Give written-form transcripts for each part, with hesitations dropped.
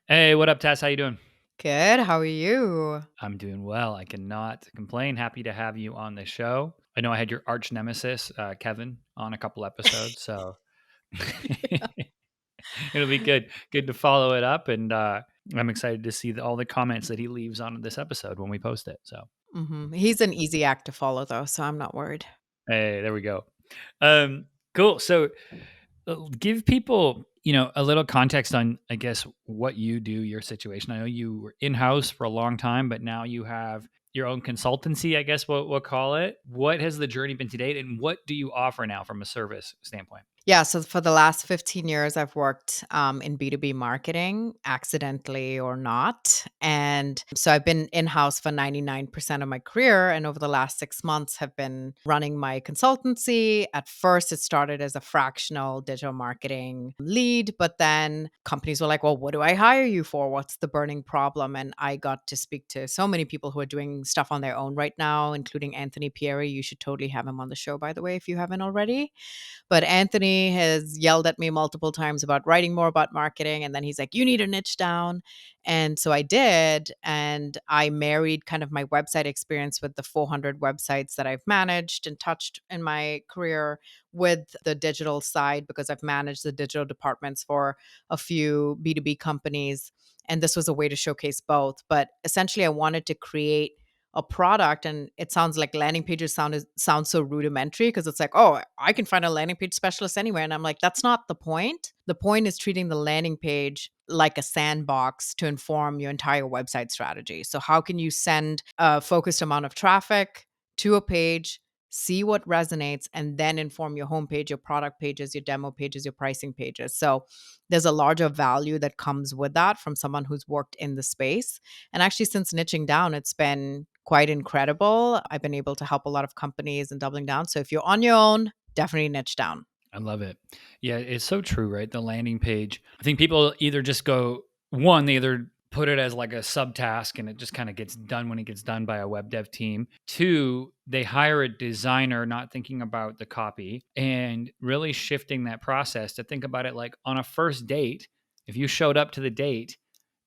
Hey, what up, Tess? How you doing? Good. How are you? I'm doing well. I cannot complain. Happy to have you on the show. I know I had your arch nemesis, Kevin, on a couple episodes, so it'll be good. Good to follow it up, and I'm excited to see all the comments that he leaves on this episode when we post it. So, He's an easy act to follow, though, so I'm not worried. hey, there we go. Cool. So, give people, a little context on, I guess, what you do, your situation. I know you were in house for a long time, but now you have your own consultancy, I guess we'll call it. What has the journey been to date, and what do you offer now from a service standpoint? Yeah, so for the last 15 years, I've worked in B2B marketing, accidentally or not. And so I've been in house for 99% of my career. And over the last 6 months, have been running my consultancy. At first, it started as a fractional digital marketing lead, but then companies were like, well, what do I hire you for? What's the burning problem? And I got to speak to so many people who are doing stuff on their own right now, including Anthony Pieri. You should totally have him on the show, by the way, if you haven't already. But Anthony has yelled at me multiple times about writing more about marketing. And then he's like, you need to niche down. And so I did. And I married kind of my website experience with the 400 websites that I've managed and touched in my career with the digital side because I've managed the digital departments for a few B2B companies. And this was a way to showcase both. But essentially, I wanted to create a product, and it sounds like landing pages sound so rudimentary because it's like, oh, I can find a landing page specialist anywhere, and I'm like, that's not the point. The point is treating the landing page like a sandbox to inform your entire website strategy. So how can you send a focused amount of traffic to a page, see what resonates, and then inform your homepage, your product pages, your demo pages, your pricing pages? So there's a larger value that comes with that from someone who's worked in the space. And actually, since niching down, it's been quite incredible. I've been able to help a lot of companies and doubling down. So if you're on your own, definitely niche down. I love it. Yeah, it's so true, right? The landing page. I think people either just go one, they either put it as like a subtask and it just kind of gets done when it gets done by a web dev team. Two, they hire a designer not thinking about the copy and really shifting that process to think about it like on a first date. If you showed up to the date,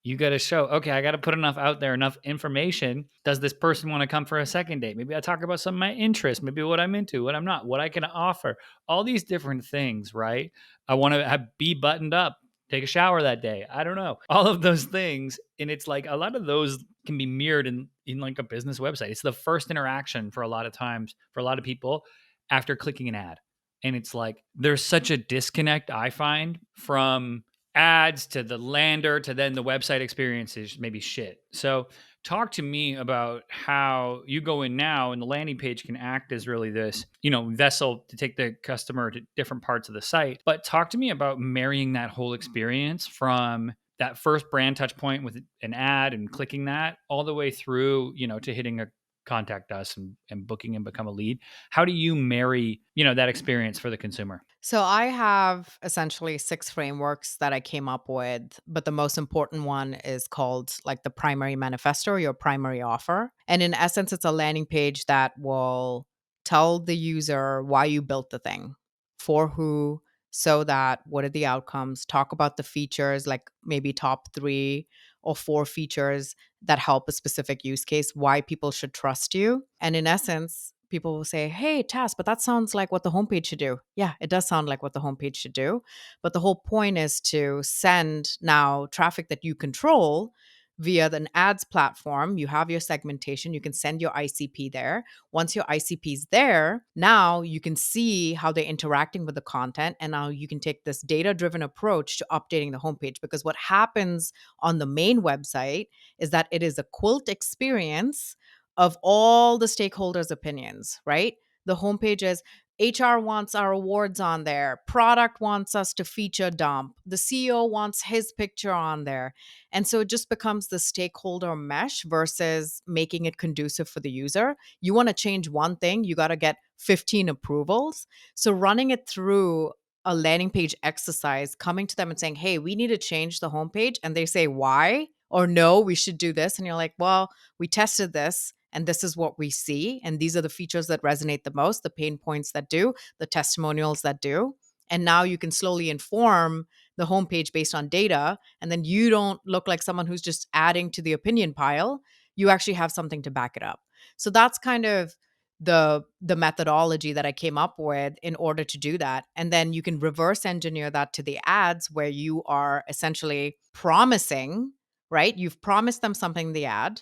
you got to show, okay, I got to put enough out there, enough information. Does this person want to come for a second date? Maybe I talk about some of my interests, maybe what I'm into, what I'm not, what I can offer, all these different things, right? I want to be buttoned up, take a shower that day. I don't know. All of those things. And it's like a lot of those can be mirrored in like a business website. It's the first interaction for a lot of times, for a lot of people after clicking an ad. And it's like there's such a disconnect, I find, from ads to the lander to then the website experience is maybe shit. So talk to me about how you go in now and the landing page can act as really this, vessel to take the customer to different parts of the site. But talk to me about marrying that whole experience from that first brand touch point with an ad and clicking that all the way through, to hitting a contact us and booking and become a lead. How do you marry, that experience for the consumer? So I have essentially six frameworks that I came up with, but the most important one is called like the primary manifesto or your primary offer. And in essence, it's a landing page that will tell the user why you built the thing, for who, so that what are the outcomes, talk about the features, like maybe top 3 or 4 features that help a specific use case, why people should trust you. And in essence, people will say, hey, Tas, but that sounds like what the homepage should do. Yeah, it does sound like what the homepage should do. But the whole point is to send now traffic that you control via an ads platform. You have your segmentation. You can send your ICP there. Once your ICP is there, now you can see how they're interacting with the content. And now you can take this data driven approach to updating the homepage. Because what happens on the main website is that it is a quilt experience of all the stakeholders' opinions, right? The homepage is HR wants our awards on there. Product wants us to feature dump. The CEO wants his picture on there. And so it just becomes the stakeholder mesh versus making it conducive for the user. You want to change one thing, you got to get 15 approvals. So running it through a landing page exercise, coming to them and saying, hey, we need to change the homepage. And they say, why? Or no, we should do this. And you're like, well, we tested this and this is what we see. And these are the features that resonate the most, the pain points that do, the testimonials that do. And now you can slowly inform the homepage based on data, and then you don't look like someone who's just adding to the opinion pile. You actually have something to back it up. So that's kind of the methodology that I came up with in order to do that. And then you can reverse engineer that to the ads where you are essentially promising, right? You've promised them something in the ad.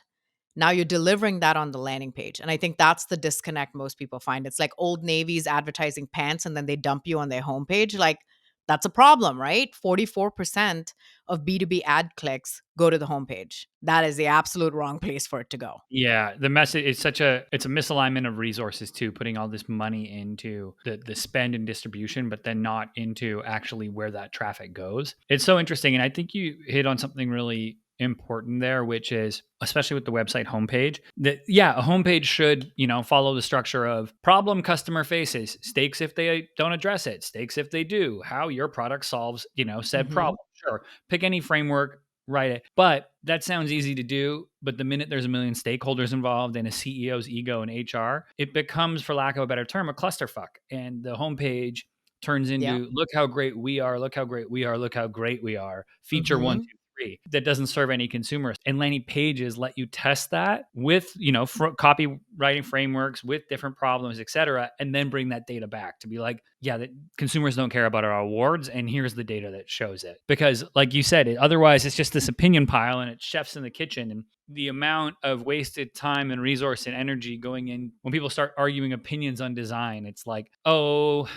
Now you're delivering that on the landing page. And I think that's the disconnect most people find. It's like Old Navy's advertising pants and then they dump you on their homepage. Like, that's a problem, right? 44% of B2B ad clicks go to the homepage. That is the absolute wrong place for it to go. Yeah, the message it's such a it's a misalignment of resources too, putting all this money into the spend and distribution, but then not into actually where that traffic goes. It's so interesting, and I think you hit on something really important there, which is especially with the website homepage that yeah, a homepage should follow the structure of problem customer faces, stakes if they don't address it, stakes if they do, how your product solves said Mhm. problem. Sure, pick any framework, write it. But that sounds easy to do. But the minute there's a million stakeholders involved and a CEO's ego and HR, it becomes, for lack of a better term, a clusterfuck. And the homepage turns Yeah. into look how great we are, look how great we are, look how great we are. Feature one, Mhm. two, three. That doesn't serve any consumers. And landing pages let you test that with, copywriting frameworks, with different problems, et cetera, and then bring that data back to be like, yeah, that consumers don't care about our awards, and here's the data that shows it. Because, like you said, otherwise it's just this opinion pile, and it's chefs in the kitchen, and the amount of wasted time and resource and energy going in when people start arguing opinions on design, it's like, oh,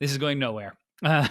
this is going nowhere. Uh,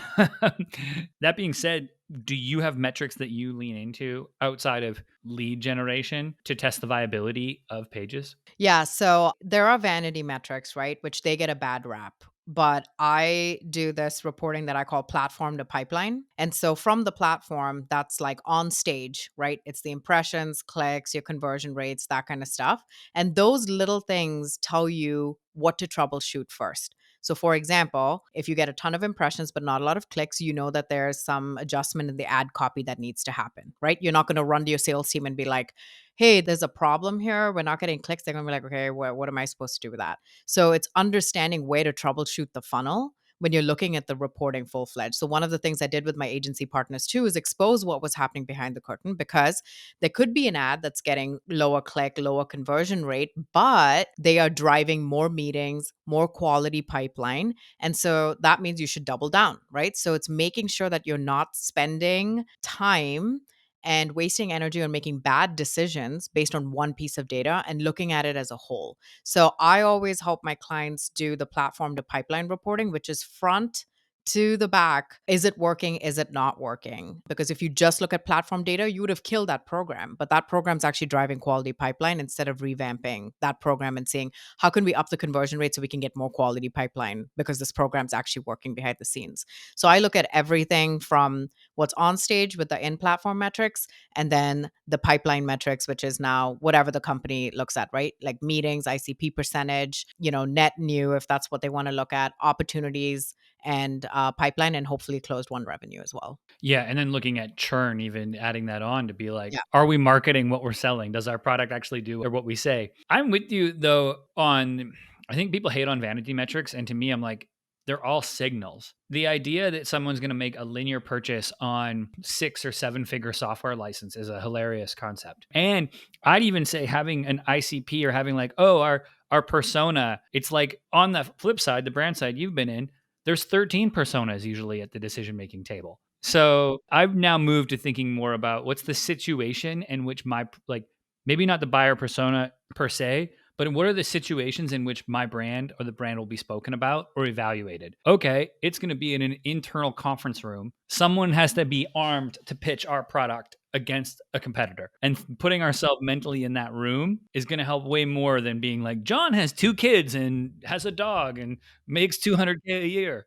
that being said, do you have metrics that you lean into outside of lead generation to test the viability of pages? Yeah, so there are vanity metrics, right, which they get a bad rap. But I do this reporting that I call platform to pipeline. And so from the platform, that's like on stage, right? It's the impressions, clicks, your conversion rates, that kind of stuff. And those little things tell you what to troubleshoot first. So, for example, if you get a ton of impressions but not a lot of clicks, you know that there's some adjustment in the ad copy that needs to happen, right? You're not going to run to your sales team and be like, hey, there's a problem here. We're not getting clicks. They're going to be like, okay, what am I supposed to do with that? So it's understanding where to troubleshoot the funnel when you're looking at the reporting full fledged. So one of the things I did with my agency partners too is expose what was happening behind the curtain, because there could be an ad that's getting lower click, lower conversion rate, but they are driving more meetings, more quality pipeline. And so that means you should double down, right? So it's making sure that you're not spending time and wasting energy on making bad decisions based on one piece of data and looking at it as a whole. So I always help my clients do the platform to pipeline reporting, which is front to the back. Is it working? Is it not working? Because if you just look at platform data, you would have killed that program. But that program's actually driving quality pipeline instead of revamping that program and saying, how can we up the conversion rate so we can get more quality pipeline because this program's actually working behind the scenes. So I look at everything from what's on stage with the in platform metrics, and then the pipeline metrics, which is now whatever the company looks at, right? Like meetings, ICP percentage, net new, if that's what they want to look at, opportunities, and pipeline, and hopefully closed one revenue as well. Yeah, and then looking at churn, even adding that on to be like, Yeah. are we marketing what we're selling? Does our product actually do or what we say? I'm with you though on I think people hate on vanity metrics, and to me I'm like they're all signals. The idea that someone's going to make a linear purchase on 6 or 7 figure software license is a hilarious concept. And I'd even say having an ICP or having like, oh, our persona, it's like on the flip side, the brand side you've been in, there's 13 personas usually at the decision making table. So I've now moved to thinking more about what's the situation in which my, like, maybe not the buyer persona per se, but what are the situations in which my brand or the brand will be spoken about or evaluated? Okay, it's going to be in an internal conference room. Someone has to be armed to pitch our product against a competitor. And putting ourselves mentally in that room is going to help way more than being like, John has 2 kids and has a dog and makes 200K a year.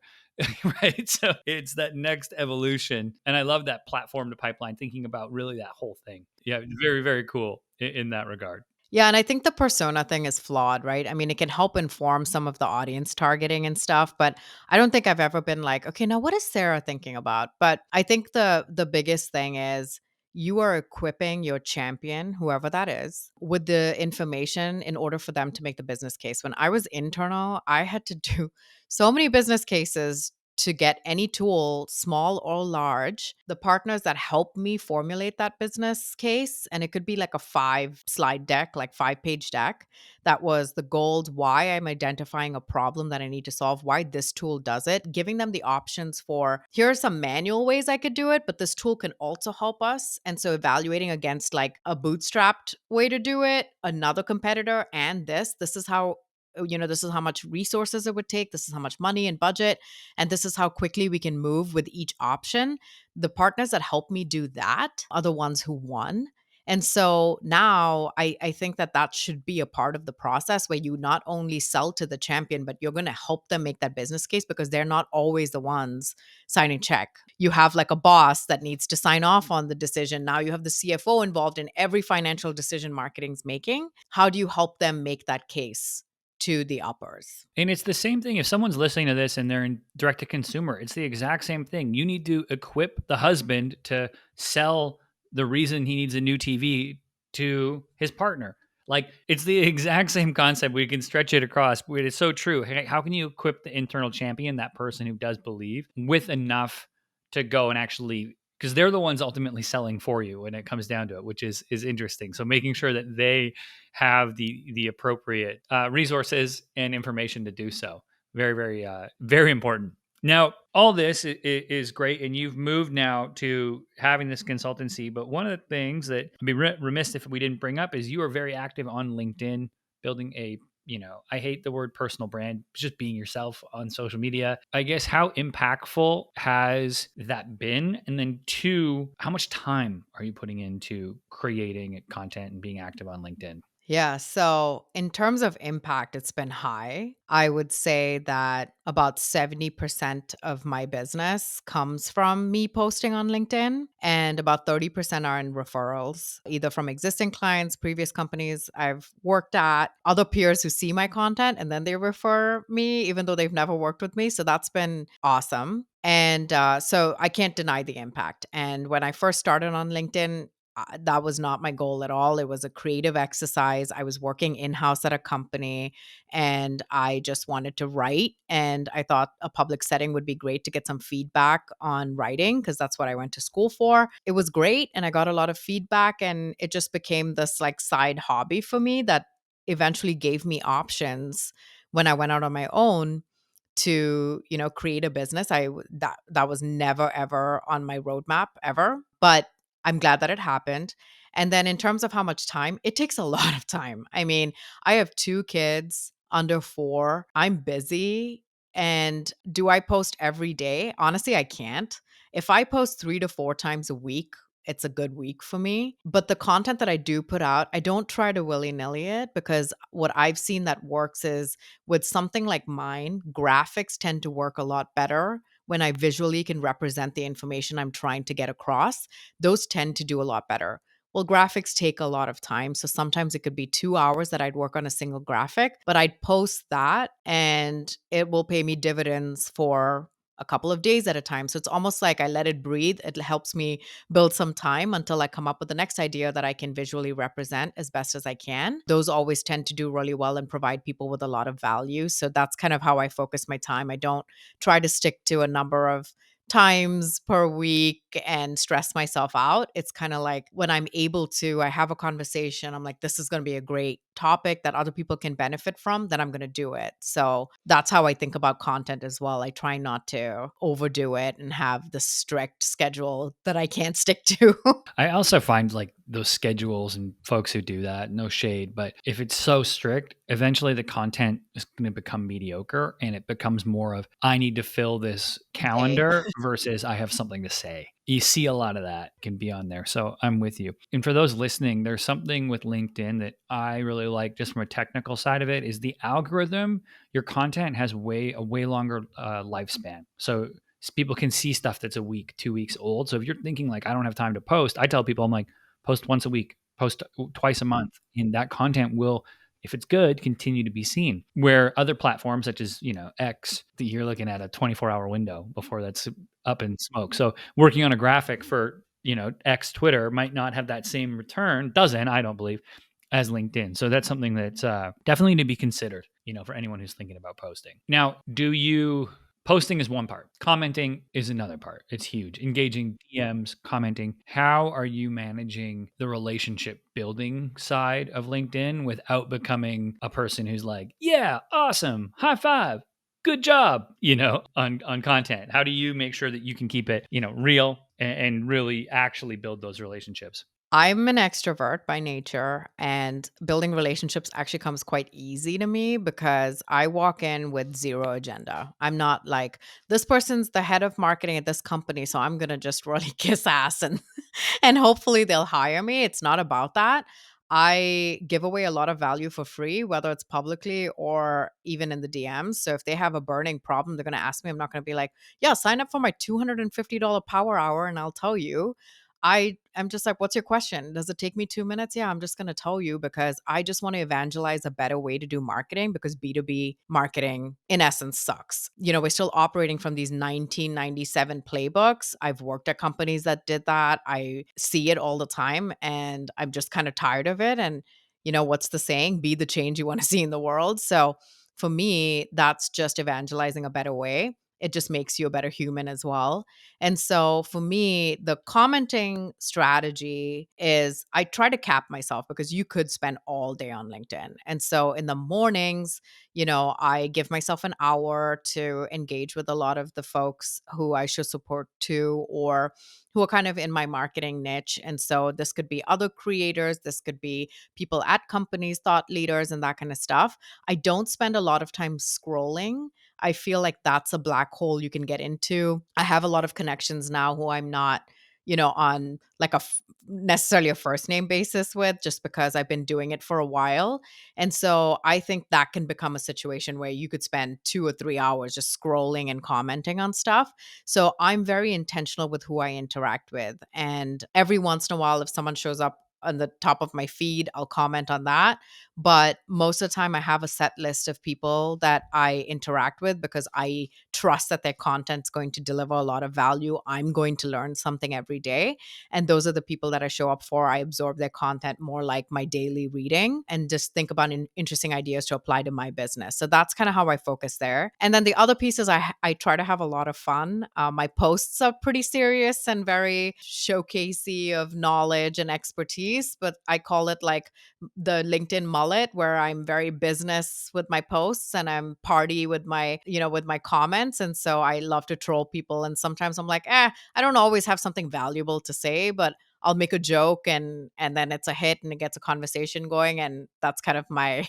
Right. So it's that next evolution. And I love that platform to pipeline, thinking about really that whole thing. Yeah. Very, very cool in that regard. Yeah, and I think the persona thing is flawed, right? I mean, it can help inform some of the audience targeting and stuff, but I don't think I've ever been like, okay, now what is Sarah thinking about? But I think the biggest thing is you are equipping your champion, whoever that is, with the information in order for them to make the business case. When I was internal, I had to do so many business cases to get any tool, small or large, the partners that help me formulate that business case, and it could be like a 5-slide deck, like 5-page deck, that was the gold, why I'm identifying a problem that I need to solve, why this tool does it, giving them the options for here are some manual ways I could do it, but this tool can also help us. And so evaluating against like a bootstrapped way to do it, another competitor, and this is how this is how much resources it would take. This is how much money and budget. And this is how quickly we can move with each option. The partners that help me do that are the ones who won. And so now I think that that should be a part of the process where you not only sell to the champion, but you're going to help them make that business case because they're not always the ones signing check. You have like a boss that needs to sign off on the decision. Now you have the CFO involved in every financial decision marketing's making. How do you help them make that case to the uppers? And it's the same thing if someone's listening to this and they're in direct to consumer, it's the exact same thing. You need to equip the husband to sell the reason he needs a new TV to his partner. Like it's the exact same concept. We can stretch it across, but it's so true. Hey, how can you equip the internal champion, that person who does believe, with enough to go and actually, because they're the ones ultimately selling for you when it comes down to it, which is interesting. So making sure that they have the appropriate resources and information to do so. Very, very, very important. Now, all this is great, and you've moved now to having this consultancy. But one of the things that I'd be remiss if we didn't bring up is you are very active on LinkedIn, building a, I hate the word personal brand, just being yourself on social media. I guess how impactful has that been? And then two, how much time are you putting into creating content and being active on LinkedIn? Yeah. So, in terms of impact, it's been high. I would say that about 70% of my business comes from me posting on LinkedIn, and about 30% are in referrals, either from existing clients, previous companies I've worked at, other peers who see my content and then they refer me, even though they've never worked with me. So, that's been awesome. And so I can't deny the impact. And when I first started on LinkedIn, that was not my goal at all. It was a creative exercise. I was working in house at a company and I just wanted to write. And I thought a public setting would be great to get some feedback on writing because that's what I went to school for. It was great. And I got a lot of feedback. And it just became this like side hobby for me that eventually gave me options when I went out on my own to create a business. That was never ever on my roadmap ever, but I'm glad that it happened. And then in terms of how much time, it takes a lot of time. I mean, I have 2 kids under 4. I'm busy. And do I post every day? Honestly, I can't. If I post 3 to 4 times a week, it's a good week for me. But the content that I do put out, I don't try to willy-nilly it because what I've seen that works is with something like mine, graphics tend to work a lot better when I visually can represent the information I'm trying to get across. Those tend to do a lot better. Well, graphics take a lot of time. So sometimes it could be 2 hours that I'd work on a single graphic, but I'd post that and it will pay me dividends for a couple of days at a time. So it's almost like I let it breathe. It helps me build some time until I come up with the next idea that I can visually represent as best as I can. Those always tend to do really well and provide people with a lot of value. So that's kind of how I focus my time. I don't try to stick to a number of times per week and stress myself out. It's kind of like when I'm able to, I have a conversation, I'm like, this is going to be a great topic that other people can benefit from, then I'm going to do it. So that's how I think about content as well. I try not to overdo it and have the strict schedule that I can't stick to. I also find like those schedules and folks who do that, no shade, but if it's so strict, eventually the content is going to become mediocre and it becomes more of, I need to fill this Hey. calendar versus I have something to say. You see a lot of that can be on there. So I'm with you. And for those listening, there's something with LinkedIn that I really like just from a technical side of it is the algorithm. Your content has a way longer lifespan. So people can see stuff that's a week, 2 weeks old. So if you're thinking like, I don't have time to post, I tell people, I'm like, post once a week, post twice a month. And that content will, if it's good, continue to be seen. Where other platforms such as, X, you're looking at a 24-hour window before that's up in smoke. So working on a graphic for, X Twitter might not have that same return, doesn't, I don't believe, as LinkedIn. So that's something that's definitely to be considered, for anyone who's thinking about posting. Now, do you Posting is one part. Commenting is another part. It's huge. Engaging DMs, commenting. How are you managing the relationship building side of LinkedIn without becoming a person who's like, yeah, awesome, high five, good job, on content? How do you make sure that you can keep it, real and really actually build those relationships? I'm an extrovert by nature, and building relationships actually comes quite easy to me because I walk in with zero agenda. I'm not like, this person's the head of marketing at this company, so I'm going to just really kiss ass and and hopefully they'll hire me. It's not about that. I give away a lot of value for free, whether it's publicly or even in the DMs. So if they have a burning problem, they're going to ask me. I'm not going to be like, yeah, sign up for my $250 power hour and I'll tell you. I am just like, what's your question? Does it take me 2 minutes? Yeah, I'm just going to tell you because I just want to evangelize a better way to do marketing because B2B marketing, in essence, sucks. We're still operating from these 1997 playbooks. I've worked at companies that did that. I see it all the time and I'm just kind of tired of it. And, what's the saying? Be the change you want to see in the world. So for me, that's just evangelizing a better way. It just makes you a better human as well. And so for me, the commenting strategy is I try to cap myself because you could spend all day on LinkedIn. And so in the mornings, I give myself an hour to engage with a lot of the folks who I show support to or who are kind of in my marketing niche. And so this could be other creators, this could be people at companies, thought leaders, and that kind of stuff. I don't spend a lot of time scrolling. I feel like that's a black hole you can get into. I have a lot of connections now who I'm not, on like necessarily a first name basis with just because I've been doing it for a while. And so I think that can become a situation where you could spend 2 or 3 hours just scrolling and commenting on stuff. So I'm very intentional with who I interact with. And every once in a while, if someone shows up on the top of my feed, I'll comment on that. But most of the time, I have a set list of people that I interact with because I trust that their content's going to deliver a lot of value. I'm going to learn something every day. And those are the people that I show up for. I absorb their content more like my daily reading and just think about interesting ideas to apply to my business. So that's kind of how I focus there. And then the other piece is I try to have a lot of fun. My posts are pretty serious and very showcasey of knowledge and expertise, but I call it like the LinkedIn mullet where I'm very business with my posts and I'm party with my, with my comments. And so I love to troll people. And sometimes I'm like, I don't always have something valuable to say, but I'll make a joke and then it's a hit and it gets a conversation going. And that's kind of my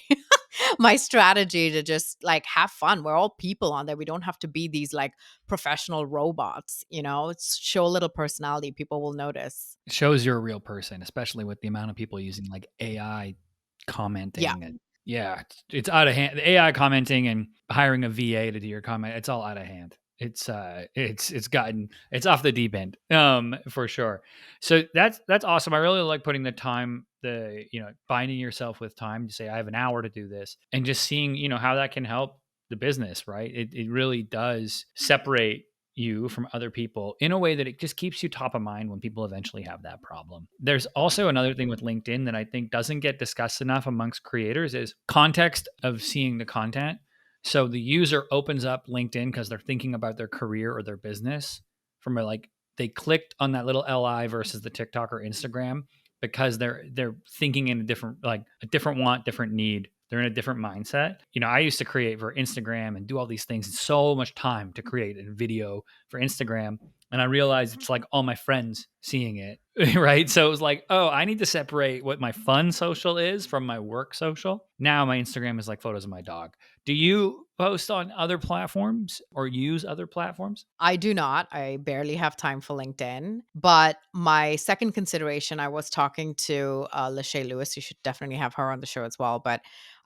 my strategy to just like have fun. We're all people on there. We don't have to be these like professional robots, It's show a little personality. People will notice. It shows you're a real person, especially with the amount of people using like AI Yeah. commenting. And yeah, it's out of hand. The AI commenting and hiring a VA to do your comment, it's all out of hand. It's off the deep end, for sure. So that's awesome. I really like putting the time, binding yourself with time to say I have an hour to do this, and just seeing how that can help the business. Right? It really does separate you from other people in a way that it just keeps you top of mind when people eventually have that problem. There's also another thing with LinkedIn that I think doesn't get discussed enough amongst creators is context of seeing the content. So the user opens up LinkedIn because they're thinking about their career or their business from they clicked on that little LI versus the TikTok or Instagram because they're thinking in a different want, different need. They're in a different mindset. I used to create for Instagram and do all these things. It's so much time to create a video for Instagram. And I realized it's like all my friends seeing it, right? So it was like, oh, I need to separate what my fun social is from my work social. Now my Instagram is like photos of my dog. Do you post on other platforms or use other platforms? I do not. I barely have time for LinkedIn. But my second consideration, I was talking to Lachey Lewis. You should definitely have her on the show as well. But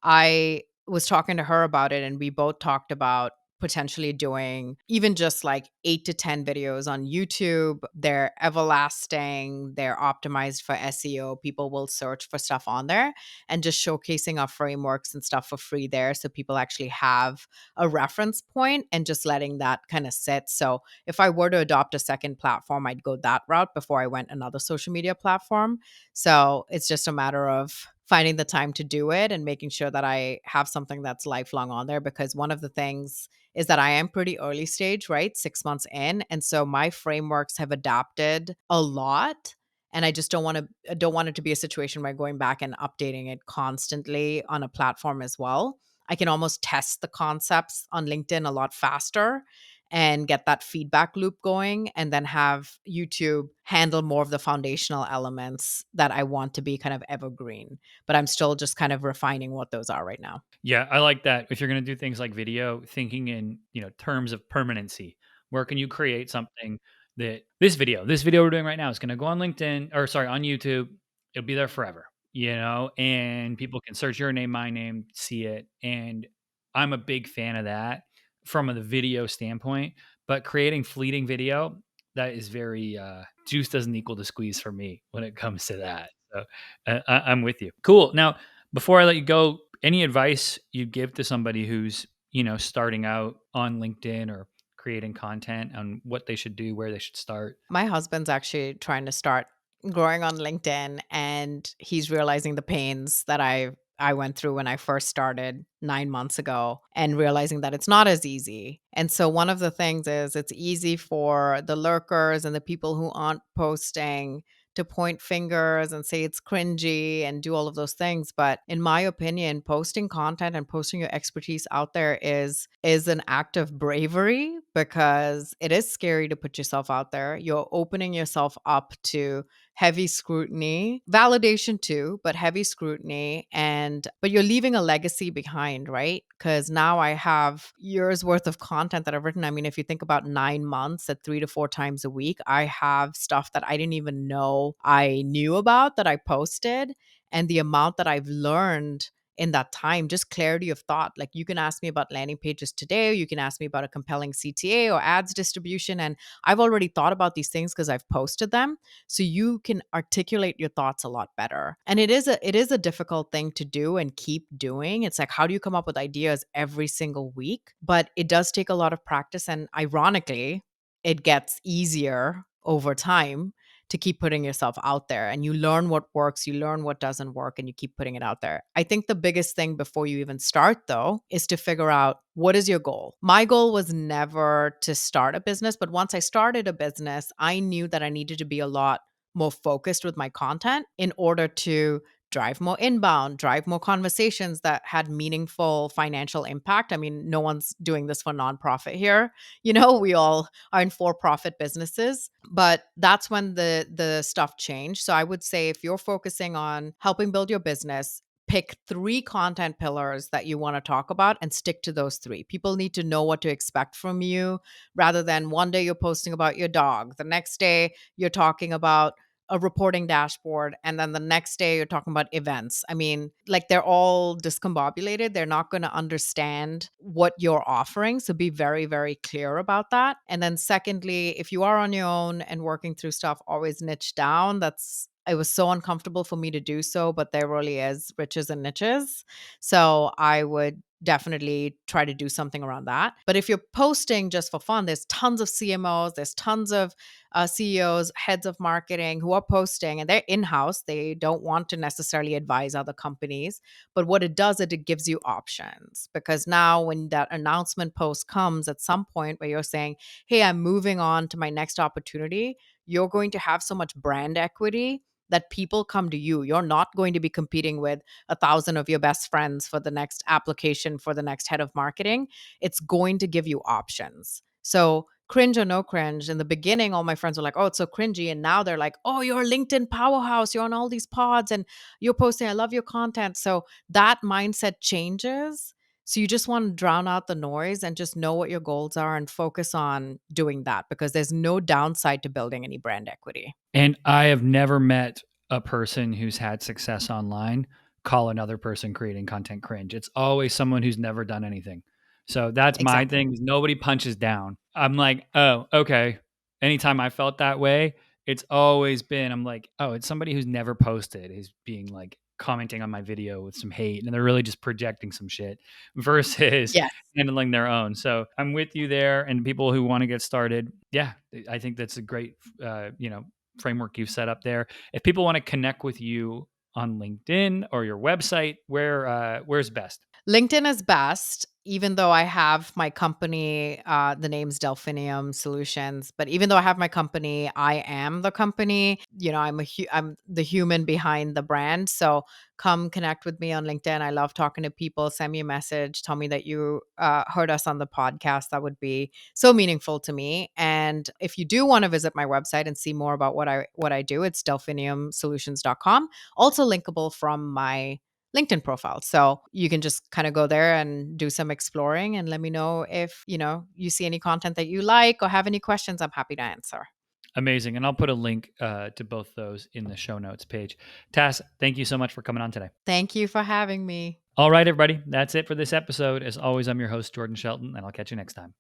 I was talking to her about it, and we both talked about potentially doing even just like 8 to 10 videos on YouTube. They're everlasting, they're optimized for SEO. People will search for stuff on there and just showcasing our frameworks and stuff for free there. So people actually have a reference point and just letting that kind of sit. So if I were to adopt a second platform, I'd go that route before I went another social media platform. So it's just a matter of finding the time to do it and making sure that I have something that's lifelong on there. Because one of the things is that I am pretty early stage, right? 6 months in. And so my frameworks have adapted a lot. And I just don't want it to be a situation where going back and updating it constantly on a platform as well. I can almost test the concepts on LinkedIn a lot faster and get that feedback loop going, and then have YouTube handle more of the foundational elements that I want to be kind of evergreen. But I'm still just kind of refining what those are right now. Yeah, I like that. If you're going to do things like video, thinking in, terms of permanency. Where can you create something that this video we're doing right now is going to go on LinkedIn, or sorry, on YouTube. It'll be there forever, and people can search your name, my name, see it. And I'm a big fan of that from the video standpoint, but creating fleeting video, that is very juice doesn't equal the squeeze for me when it comes to that. So I'm with you. Cool. Now, before I let you go, any advice you'd give to somebody who's, starting out on LinkedIn or creating content on what they should do, where they should start? My husband's actually trying to start growing on LinkedIn, and he's realizing the pains that I went through when I first started 9 months ago, and realizing that it's not as easy. And so one of the things is, it's easy for the lurkers and the people who aren't posting to point fingers and say it's cringy and do all of those things. But in my opinion, posting content and posting your expertise out there is an act of bravery, because it is scary to put yourself out there. You're opening yourself up to heavy scrutiny, validation too, but heavy scrutiny. But you're leaving a legacy behind, right? Because now I have years worth of content that I've written. I mean, if you think about 9 months at 3 to 4 times a week, I have stuff that I didn't even know I knew about that I posted. And the amount that I've learned in that time, just clarity of thought. Like, you can ask me about landing pages today, or you can ask me about a compelling CTA or ads distribution. And I've already thought about these things because I've posted them. So you can articulate your thoughts a lot better. And it is a difficult thing to do and keep doing. It's like, how do you come up with ideas every single week? But it does take a lot of practice. And ironically, it gets easier over time to keep putting yourself out there, and you learn what works, you learn what doesn't work, and you keep putting it out there. I think the biggest thing before you even start, though, is to figure out, what is your goal? My goal was never to start a business, but once I started a business, I knew that I needed to be a lot more focused with my content in order to drive more inbound, drive more conversations that had meaningful financial impact. I mean, no one's doing this for nonprofit here. We all are in for-profit businesses, but that's when the stuff changed. So I would say, if you're focusing on helping build your business, pick 3 content pillars that you want to talk about and stick to those 3. People need to know what to expect from you, rather than one day you're posting about your dog, the next day you're talking about a reporting dashboard, and then the next day you're talking about events. I mean, like, they're all discombobulated. They're not going to understand what you're offering. So be very, very clear about that. And then secondly, if you are on your own and working through stuff, always niche down. It was so uncomfortable for me to do so, but there really is riches and niches. So I would definitely try to do something around that. But if you're posting just for fun, there's tons of CMOs, there's tons of CEOs, heads of marketing who are posting, and they're in house. They don't want to necessarily advise other companies. But what it does is it gives you options, because now when that announcement post comes at some point where you're saying, hey, I'm moving on to my next opportunity, you're going to have so much brand equity that people come to you. You're not going to be competing with 1,000 of your best friends for the next application for the next head of marketing. It's going to give you options. So, cringe or no cringe, in the beginning, all my friends were like, oh, it's so cringy. And now they're like, oh, you're a LinkedIn powerhouse. You're on all these pods and you're posting. I love your content. So that mindset changes. So you just want to drown out the noise and just know what your goals are and focus on doing that, because there's no downside to building any brand equity. And I have never met a person who's had success online call another person creating content cringe. It's always someone who's never done anything. So that's my Exactly. thing. Is nobody punches down. I'm like, oh, okay. Anytime I felt that way, it's always been, I'm like, oh, it's somebody who's never posted, is being like commenting on my video with some hate, and they're really just projecting some shit versus Yes. handling their own. So I'm with you there. And people who want to get started, yeah, I think that's a great, framework you've set up there. If people want to connect with you on LinkedIn or your website, where's best? LinkedIn is best. even though I have my company, the name's Delphinium Solutions, but even though I have my company, I am the company. I'm the human behind the brand. So come connect with me on LinkedIn. I love talking to people. Send me a message. Tell me that you heard us on the podcast. That would be so meaningful to me. And if you do want to visit my website and see more about what I do, it's delphiniumsolutions.com. Also linkable from my LinkedIn profile. So you can just kind of go there and do some exploring and let me know if, you see any content that you like or have any questions. I'm happy to answer. Amazing. And I'll put a link to both those in the show notes page. Tas, thank you so much for coming on today. Thank you for having me. All right, everybody. That's it for this episode. As always, I'm your host, Jordan Shelton, and I'll catch you next time.